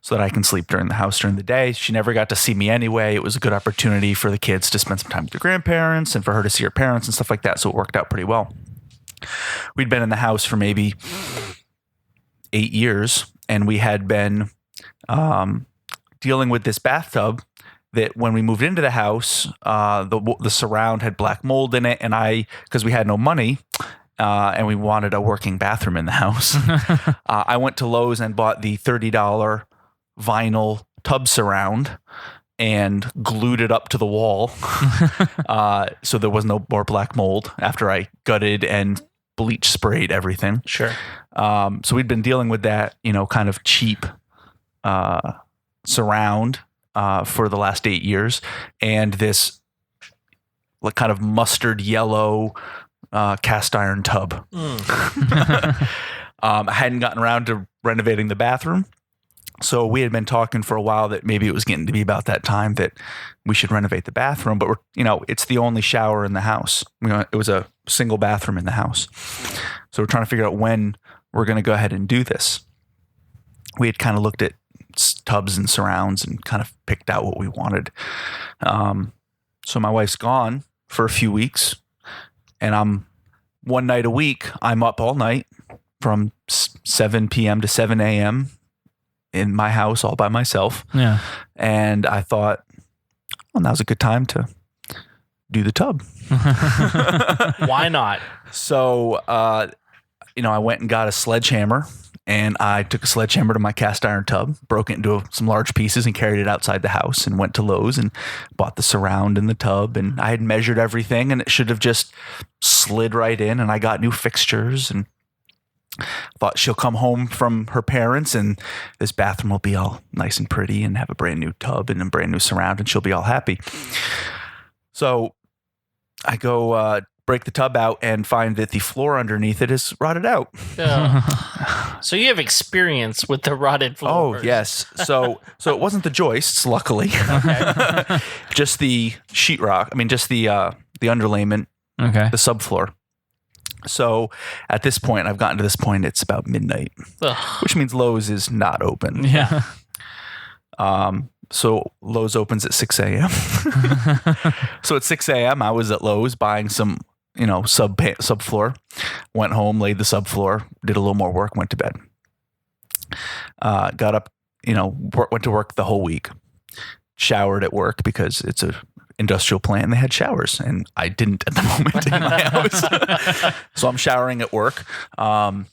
so that I can sleep during the house during the day. She never got to see me anyway. It was a good opportunity for the kids to spend some time with their grandparents and for her to see her parents and stuff like that. So it worked out pretty well. We'd been in the house for maybe 8 years, and we had been dealing with this bathtub that when we moved into the house, the surround had black mold in it, and because we had no money, and we wanted a working bathroom in the house, I went to Lowe's and bought the $30 vinyl tub surround and glued it up to the wall so there was no more black mold after I gutted and bleach sprayed everything. Sure. So we'd been dealing with that, kind of cheap surround for the last 8 years, and this like kind of mustard yellow cast iron tub. I hadn't gotten around to renovating the bathroom. So we had been talking for a while that maybe it was getting to be about that time that we should renovate the bathroom. But it's the only shower in the house. It was a single bathroom in the house. So we're trying to figure out when we're going to go ahead and do this. We had kind of looked at tubs and surrounds and kind of picked out what we wanted. So my wife's gone for a few weeks. And one night a week, I'm up all night from 7 p.m. to 7 a.m. in my house all by myself. Yeah. And I thought, well, now's a good time to do the tub. Why not? So, I went and got a sledgehammer and I took a sledgehammer to my cast iron tub, broke it into some large pieces and carried it outside the house and went to Lowe's and bought the surround in the tub. And I had measured everything and it should have just slid right in. And I got new fixtures and thought she'll come home from her parents and this bathroom will be all nice and pretty and have a brand new tub and a brand new surround and she'll be all happy. So I go break the tub out and find that the floor underneath it is rotted out. So you have experience with the rotted floors. Oh, yes. So it wasn't the joists, luckily. Okay. Just the sheetrock. I mean, just the underlayment, the subfloor. So at this point, I've gotten to this point, it's about midnight, which means Lowe's is not open. Yeah. So Lowe's opens at 6 a.m. So at 6 a.m., I was at Lowe's buying some, subfloor, went home, laid the subfloor, did a little more work, went to bed. Got up, went to work the whole week, showered at work because it's a industrial plant and they had showers and I didn't at the moment in my house. So I'm showering at work. Come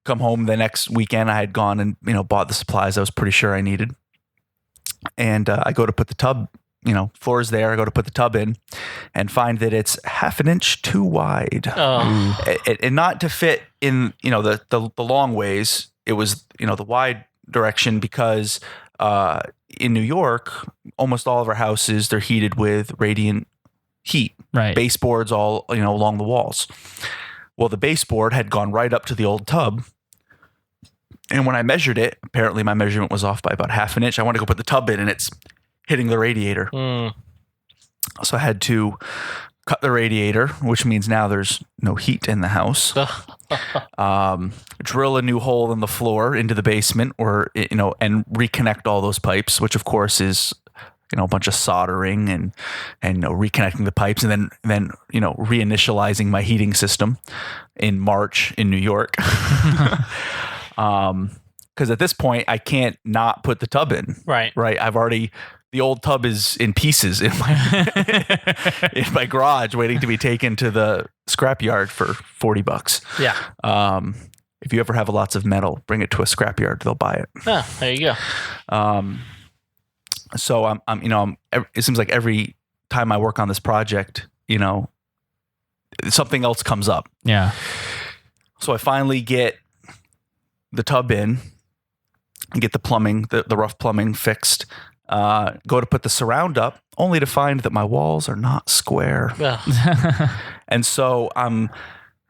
home the next weekend, I had gone and, bought the supplies I was pretty sure I needed. And I go to put the tub, floor's there. I go to put the tub in and find that it's half an inch too wide. And not to fit in, the long ways. It was, the wide direction because in New York, almost all of our houses, they're heated with radiant heat. Right. Baseboards all, along the walls. Well, the baseboard had gone right up to the old tub. And when I measured it, apparently my measurement was off by about half an inch. I wanted to go put the tub in and it's hitting the radiator. So I had to cut the radiator, which means now there's no heat in the house. Drill a new hole in the floor into the basement and reconnect all those pipes, which of course is, a bunch of soldering and reconnecting the pipes and then reinitializing my heating system in March in New York. Because at this point I can't not put the tub in. Right. The old tub is in pieces in my garage waiting to be taken to the scrapyard for $40. Yeah. If you ever have lots of metal, bring it to a scrapyard, they'll buy it. Oh, there you go. So it seems like every time I work on this project, something else comes up. Yeah. So I finally get the tub in and get the plumbing, the rough plumbing fixed. Go to put the surround up, only to find that my walls are not square. And so I'm,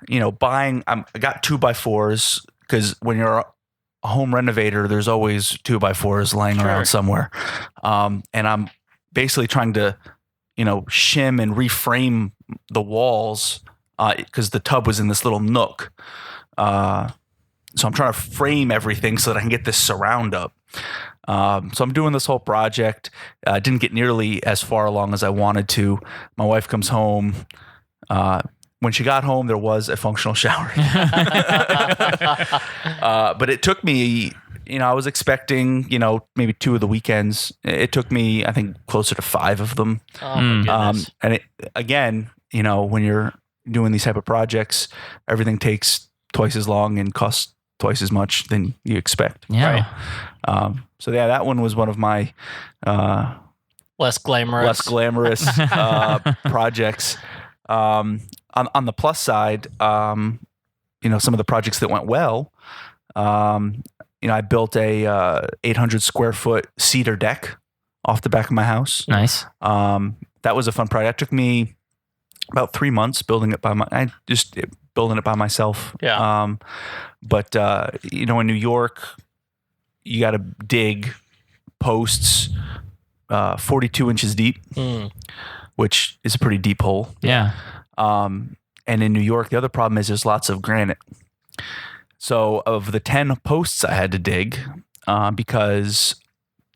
I got 2x4s because when you're a home renovator, there's always 2x4s laying around somewhere. And I'm basically trying to, shim and reframe the walls because the tub was in this little nook. So I'm trying to frame everything so that I can get this surround up. So I'm doing this whole project. Didn't get nearly as far along as I wanted to. My wife comes home. When she got home, there was a functional shower. But it took me, I was expecting, maybe 2 of the weekends. It took me, I think, closer to 5 of them. Oh, my goodness. And again, when you're doing these type of projects, everything takes twice as long and costs twice as much than you expect. Yeah. Right? So that one was one of my less glamorous projects. On the plus side, some of the projects that went well, I built a 800 square foot cedar deck off the back of my house. Nice. That was a fun project. It took me about 3 months building it building it by myself. Yeah. But in New York, you got to dig posts 42 inches deep, which is a pretty deep hole. Yeah. And in New York, the other problem is there's lots of granite. So of the 10 posts I had to dig, because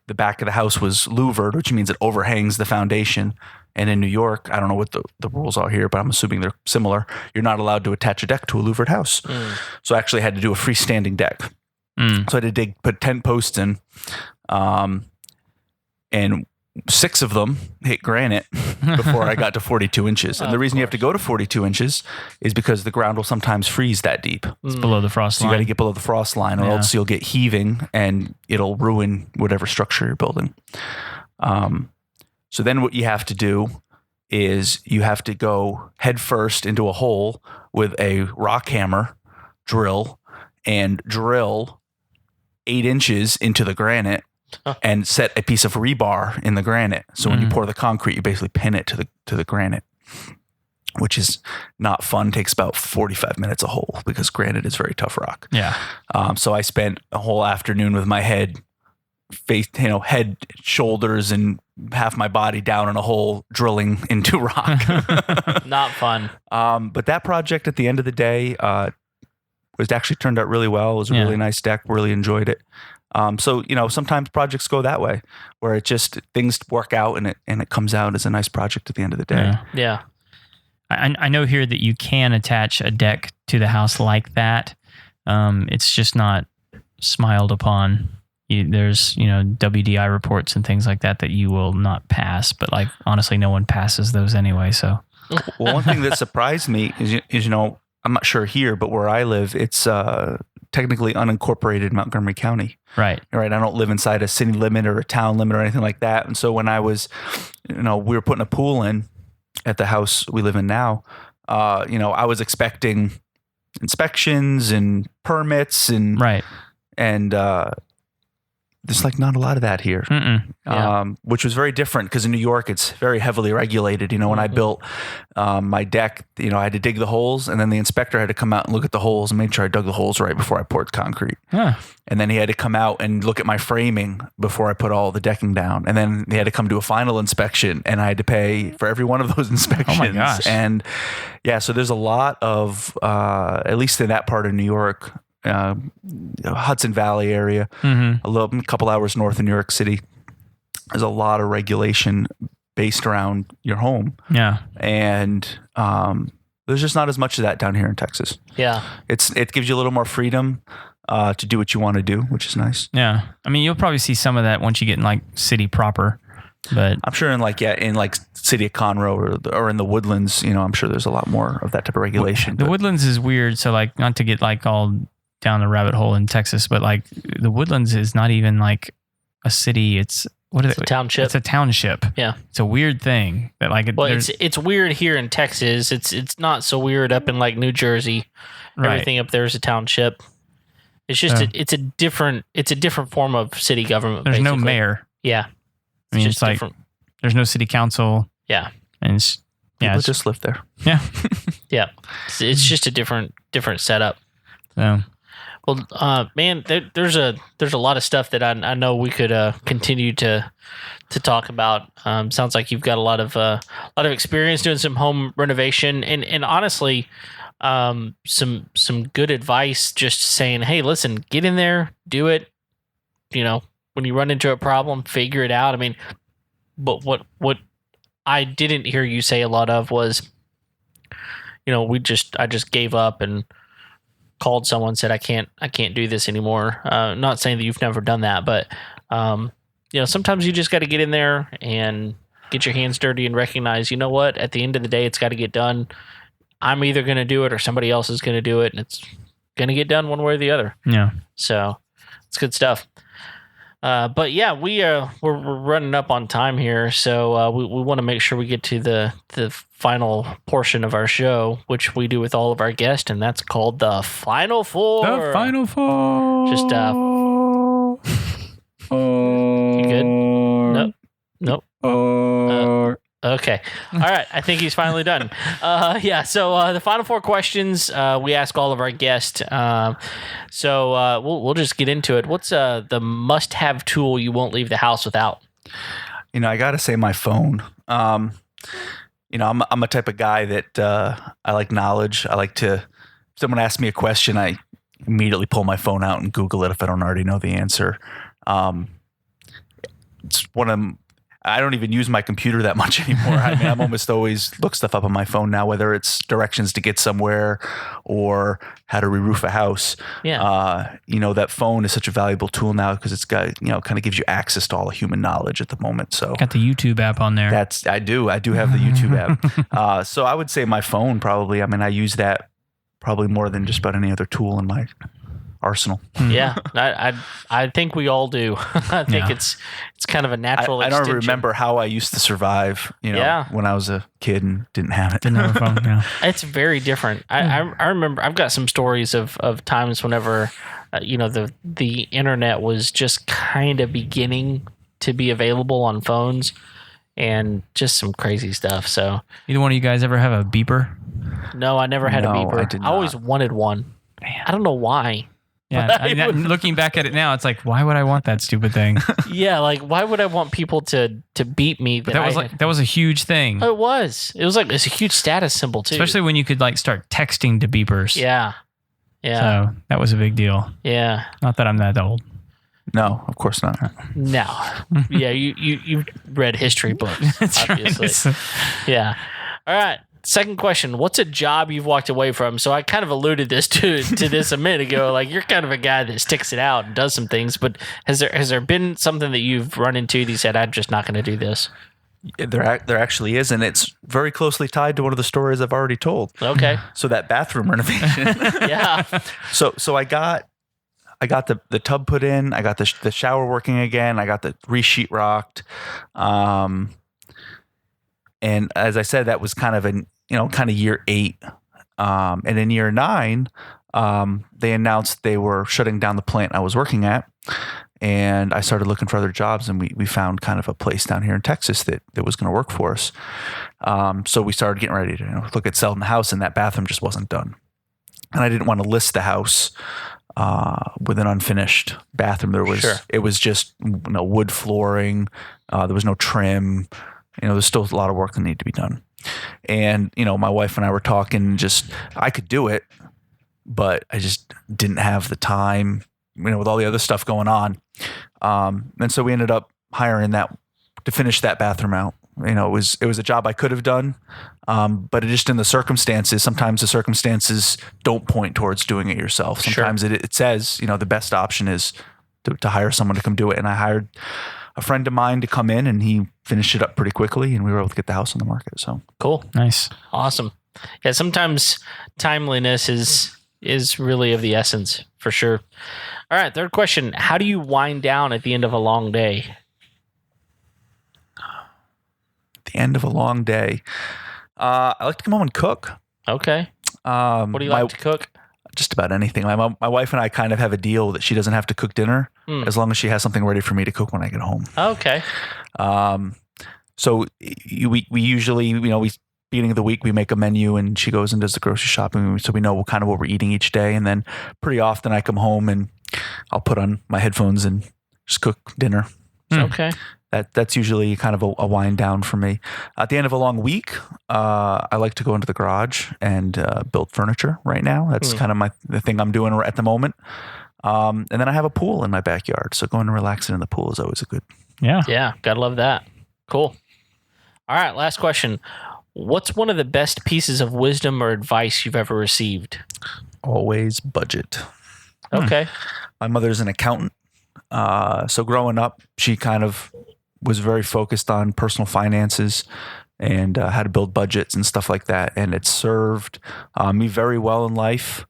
the back of the house was louvered, which means it overhangs the foundation. And in New York, I don't know what the rules are here, but I'm assuming they're similar. You're not allowed to attach a deck to a louvered house. So I actually had to do a freestanding deck. So I had to put 10 posts in. And 6 of them hit granite before I got to 42 inches. And the reason you have to go to 42 inches is because the ground will sometimes freeze that deep. It's below the frost line. So you got to get below the frost line, or else you'll get heaving and it'll ruin whatever structure you're building. So then what you have to do is you have to go head first into a hole with a rock hammer drill 8 inches into the granite and set a piece of rebar in the granite. So when you pour the concrete, you basically pin it to the granite, which is not fun. Takes about 45 minutes a hole because granite is very tough rock. Yeah. So I spent a whole afternoon with my head, head, shoulders, and half my body down in a hole drilling into rock. Not fun. But that project at the end of the day was actually turned out really well. It was a really nice deck. Really enjoyed it. So, sometimes projects go that way where it just things work out and it comes out as a nice project at the end of the day. Yeah. I know here that you can attach a deck to the house like that. It's just not smiled upon. There's, WDI reports and things like that you will not pass. But honestly, no one passes those anyway. So, well, one thing that surprised me is I'm not sure here, but where I live, it's technically unincorporated Montgomery County. Right. I don't live inside a city limit or a town limit or anything like that. And so when I was, we were putting a pool in at the house we live in now, I was expecting inspections and permits and there's not a lot of that here, which was very different because in New York, it's very heavily regulated. When I built my deck, I had to dig the holes, and then the inspector had to come out and look at the holes and make sure I dug the holes right before I poured concrete. And then he had to come out and look at my framing before I put all the decking down. And then he had to come do a final inspection, and I had to pay for every one of those inspections. Oh my gosh. And so there's a lot of, at least in that part of New York, Hudson Valley area, a couple hours north of New York City. There's a lot of regulation based around your home. Yeah. And there's just not as much of that down here in Texas. Yeah. It gives you a little more freedom to do what you want to do, which is nice. Yeah. I mean, you'll probably see some of that once you get in city proper. But I'm sure in city of Conroe or in the Woodlands, I'm sure there's a lot more of that type of regulation. The Woodlands is weird. So not to get all down the rabbit hole in Texas, but the Woodlands is not even a city. It's a township. It's a township. Yeah. It's a weird thing that it's weird here in Texas. It's not so weird up in New Jersey. Right. Everything up there is a township. It's just it's a different form of city government. There's basically. no mayor. Yeah. I mean, it's different. There's no city council. Yeah. And people just live there. Yeah. Yeah. It's just a different setup. So. Well, man, there's a lot of stuff that I know we could continue to talk about. Sounds like you've got a lot of experience doing some home renovation, and honestly, some good advice. Just saying, hey, listen, get in there, do it. When you run into a problem, figure it out. I mean, but what I didn't hear you say a lot of was, I just gave up and called someone, said I can't do this anymore. Not saying that you've never done that, but sometimes you just got to get in there and get your hands dirty and recognize, what, at the end of the day, it's got to get done. I'm either going to do it or somebody else is going to do it, and it's going to get done one way or the other. Yeah. So it's good stuff. But yeah, we're running up on time here, so we want to make sure we get to the final portion of our show, which we do with all of our guests, and that's called the Final Four. The Final Four. Just you good? Nope. Okay. All right. I think he's finally done. Yeah. So the final four questions we ask all of our guests. So we'll just get into it. What's the must-have tool you won't leave the house without? I got to say my phone. I'm a type of guy that I like knowledge. I like to. If someone asks me a question, I immediately pull my phone out and Google it if I don't already know the answer. It's one of them. I don't even use my computer that much anymore. I mean, I'm almost always look stuff up on my phone now, whether it's directions to get somewhere or how to re-roof a house. Yeah. That phone is such a valuable tool now because it's got, kind of gives you access to all the human knowledge at the moment. So got the YouTube app on there. I do have the YouTube app. So I would say my phone probably, I mean, I use that probably more than just about any other tool in my arsenal. Yeah, I think we all do. I think it's kind of a natural I extension. don't remember how I used to survive, when I was a kid and didn't have it. Didn't have a phone, yeah. It's very different. I remember I've got some stories of times whenever the internet was just kind of beginning to be available on phones and just some crazy stuff. So either one of you guys ever have a beeper? No, I never had a beeper. I did not. I always wanted one. Man. I don't know why. Yeah, looking back at it now, it's like, why would I want that stupid thing? Yeah, like why would I want people to beat me? That was a huge thing. Oh, it was. It was like it's a huge status symbol too. Especially when you could like start texting to beepers. Yeah. So that was a big deal. Yeah. Not that I'm that old. No, of course not. No. Yeah, you read history books. That's obviously. Right. Yeah. All right. Second question, what's a job you've walked away from? So I kind of alluded to this a minute ago. Like you're kind of a guy that sticks it out and does some things, but has there been something that you've run into that you said, I'm just not going to do this? There actually is, and it's very closely tied to one of the stories I've already told. Okay. So that bathroom renovation. Yeah. So I got the tub put in. I got the shower working again. I got the re-sheet rocked. And as I said, that was kind of year 8. And in year 9, they announced they were shutting down the plant I was working at. And I started looking for other jobs, and we found kind of a place down here in Texas that was going to work for us. So we started getting ready to look at selling the house, and that bathroom just wasn't done. And I didn't want to list the house with an unfinished bathroom. It was just wood flooring. There was no trim. There's still a lot of work that needed to be done. And, my wife and I were talking, I could do it, but I just didn't have the time, with all the other stuff going on. And so we ended up hiring that to finish that bathroom out. It was a job I could have done, but just in the circumstances, sometimes the circumstances don't point towards doing it yourself. Sometimes it says, the best option is to hire someone to come do it. And I hired a friend of mine to come in, and he finished it up pretty quickly, and we were able to get the house on the market. So cool. Nice. Awesome. Yeah. Sometimes timeliness is really of the essence for sure. All right. Third question. How do you wind down at the end of a long day? The end of a long day. I like to come home and cook. Okay. What do you like to cook? Just about anything. My wife and I kind of have a deal that she doesn't have to cook dinner as long as she has something ready for me to cook when I get home. Okay. So we usually, beginning of the week, we make a menu, and she goes and does the grocery shopping, so we know kind of what we're eating each day. And then pretty often I come home and I'll put on my headphones and just cook dinner. Okay. That's usually kind of a wind down for me. At the end of a long week, I like to go into the garage and build furniture right now. That's kind of the thing I'm doing at the moment. And then I have a pool in my backyard, so going and relaxing in the pool is always a good. Yeah, gotta love that. Cool. All right, last question. What's one of the best pieces of wisdom or advice you've ever received? Always budget. Okay. My mother's an accountant. So growing up, she kind of was very focused on personal finances and how to build budgets and stuff like that. And it served me very well in life.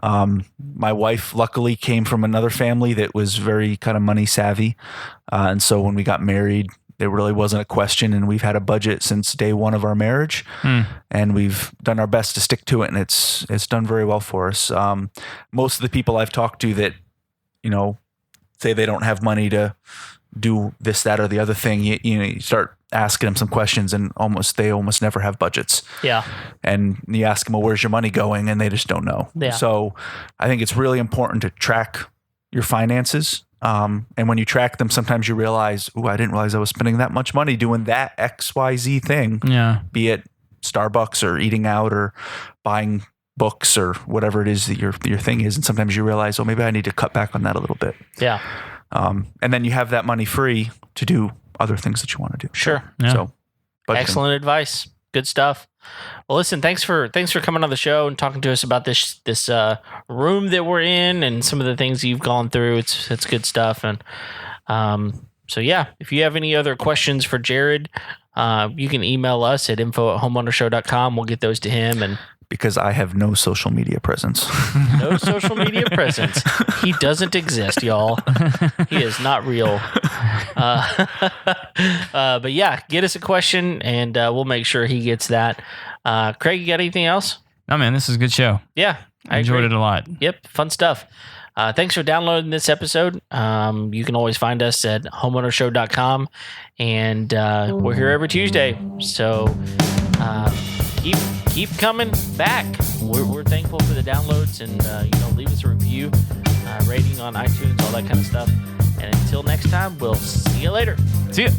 My wife luckily came from another family that was very kind of money savvy. And so when we got married, there really wasn't a question, and we've had a budget since day one of our marriage, and we've done our best to stick to it, and it's done very well for us. Most of the people I've talked to that, say they don't have money to do this, that, or the other thing, you start asking them some questions, and they almost never have budgets. Yeah. And you ask them, well, where's your money going? And they just don't know. Yeah. So I think it's really important to track your finances. And when you track them, sometimes you realize, I didn't realize I was spending that much money doing that XYZ thing. Yeah. Be it Starbucks or eating out or buying books or whatever it is that your thing is. And sometimes you realize, maybe I need to cut back on that a little bit. Yeah. And then you have that money free to do other things that you want to do. Sure. Yeah. So, excellent advice. Good stuff. Well, listen, thanks for coming on the show and talking to us about this room that we're in and some of the things you've gone through. It's good stuff. And so yeah, if you have any other questions for Jared, you can email us at info@homeownershow.com. We'll get those to him. And because I have no social media presence. No social media presence. He doesn't exist, y'all. He is not real. But yeah, get us a question and we'll make sure he gets that. Craig, you got anything else? No, man, this is a good show. Yeah, I enjoyed it a lot. Yep, fun stuff. Thanks for downloading this episode. You can always find us at homeownershow.com, and we're here every Tuesday. So keep coming back. We're thankful for the downloads, and leave us a review, rating on iTunes, all that kind of stuff. And until next time, we'll see you later. See ya.